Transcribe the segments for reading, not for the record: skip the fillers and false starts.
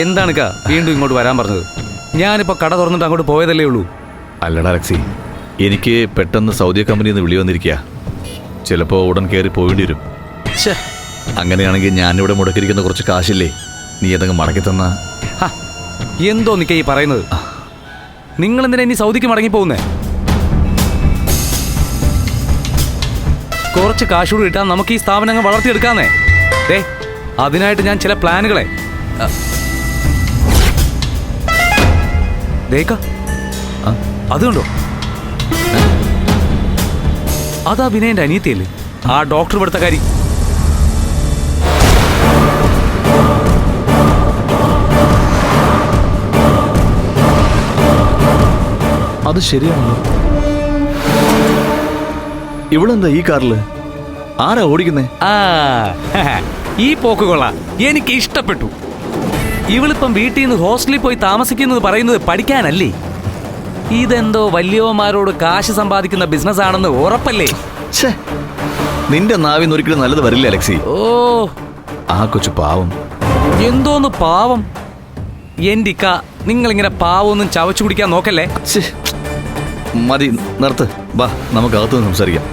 എന്താണിക്ക വീണ്ടും ഇങ്ങോട്ട് വരാൻ പറഞ്ഞത്? ഞാനിപ്പോൾ കട തുറന്നിട്ട് അങ്ങോട്ട് പോയതല്ലേ ഉള്ളൂ. അല്ലടാ അലക്സി, എനിക്ക് പെട്ടെന്ന് സൗദി കമ്പനിയിൽ നിന്ന് വിളി വന്നിരിക്കുക. ചിലപ്പോൾ ഉടൻ കയറി പോകേണ്ടി വരും. അങ്ങനെയാണെങ്കിൽ ഞാനിവിടെ മുടക്കിയിരിക്കുന്ന കുറച്ച് കാശില്ലേ, നീ അതങ്ങ് മടക്കി തന്നാ. എന്തോ നിക്ക ഈ പറയുന്നത്? നിങ്ങൾ എന്തിനാ ഇനി സൗദിക്ക് മടങ്ങിപ്പോകുന്നേ? കുറച്ച് കാശുകൂടി കിട്ടാൻ നമുക്ക് ഈ സ്ഥാപനങ്ങൾ വളർത്തിയെടുക്കാന്നേ. അതിനായിട്ട് ഞാൻ ചില പ്ലാനുകളെ അതുകൊണ്ടോ അതാ വിനയന്റെ അനിയത്തിയല്ലേ, ആ ഡോക്ടർ ഇവിടുത്തെ കാര്യം. അത് ശരിയാണല്ലോ. ഇവളെന്താ ഈ കാറില്? ആരാ ഓടിക്കുന്നേ? ഈ പോക്ക് കൊള്ളാം, എനിക്ക് ഇഷ്ടപ്പെട്ടു. ഇവളിപ്പം വീട്ടിൽ നിന്ന് ഹോസ്റ്റലിൽ പോയി താമസിക്കുന്നത് പറയുന്നത് പഠിക്കാനല്ലേ? ഇതെന്തോ വലിയവന്മാരോട് കാശ് സമ്പാദിക്കുന്ന ബിസിനസ് ആണെന്ന് ഉറപ്പല്ലേ? നിന്റെ നാവിന്ന് ഒരിക്കലും നല്ലത് വരില്ല അലക്സി. ആ കൊച്ചു പാവം. എന്തോന്ന് പാവം? എന്റെ ഇക്ക, നിങ്ങളിങ്ങനെ പാവമൊന്നും ചവച്ചു കുടിക്കാൻ നോക്കല്ലേ. മതി, നിർത്ത്. വാ, നമുക്ക് അകത്തുനിന്ന് സംസാരിക്കാം.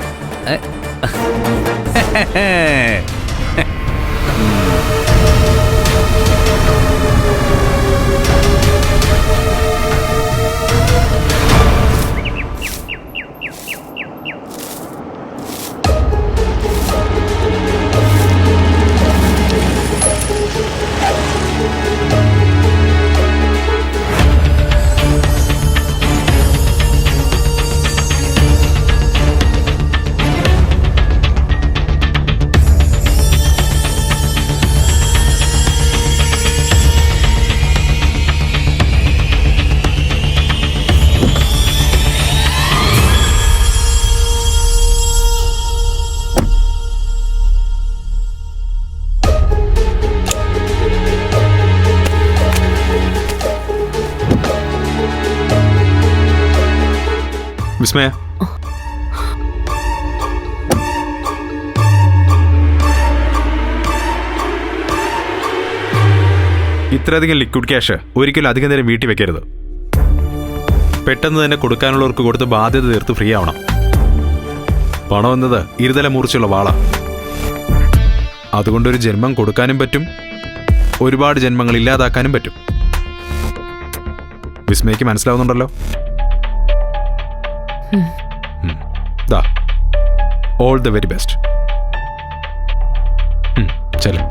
വിസ്മയ, ഇത്രയധികം ലിക്വിഡ് ക്യാഷ് ഒരിക്കലും അധികം നേരം വീട്ടിൽ വെക്കരുത്. പെട്ടെന്ന് തന്നെ കൊടുക്കാനുള്ളവർക്ക് കൊടുത്ത് ബാധ്യത തീർത്ത് ഫ്രീ ആവണം. പണം എന്നത് ഇരുതല മൂർച്ചയുള്ള വാള. അതുകൊണ്ടൊരു ജന്മം കൊടുക്കാനും പറ്റും, ഒരുപാട് ജന്മങ്ങൾ ഇല്ലാതാക്കാനും പറ്റും. വിസ്മയ്ക്ക് മനസ്സിലാവുന്നുണ്ടല്ലോ? All the very best. ചലോ.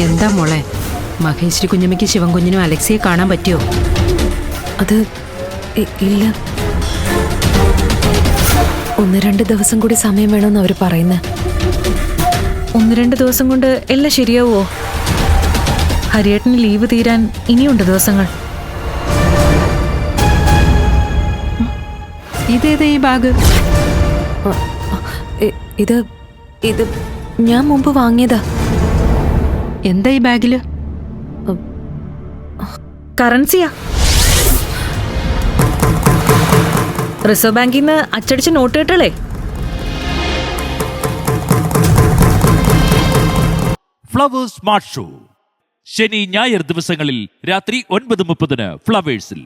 എന്താ മോളെ, മഹേശ്വരി കുഞ്ഞമ്മയ്ക്ക് ശിവൻകുഞ്ഞിനും അലക്സിയെ കാണാൻ പറ്റിയോ? അത് ഇല്ല, 1-2 ദിവസം കൂടി സമയം വേണമെന്ന് അവർ പറയുന്നത്. 1-2 ദിവസം കൊണ്ട് എല്ലാം ശരിയാവോ? ഹരിയേട്ടന് ലീവ് തീരാൻ ഇനിയുണ്ട് ദിവസങ്ങൾ. ഇതേതാ ഈ ബാഗ്? ഇത് ഞാൻ മുമ്പ് വാങ്ങിയതാ. എന്താ ഈ ബാഗില്? കറൻസിയാ. റിസർവ് ബാങ്കിൽ നിന്ന് അച്ചടിച്ച നോട്ട് കേട്ടല്ലേ? ഫ്ലവേഴ്സ് സ്മാർട്ട് ഷോ ശനി ഞായർ ദിവസങ്ങളിൽ രാത്രി 9:30 ഫ്ലവേഴ്സിൽ.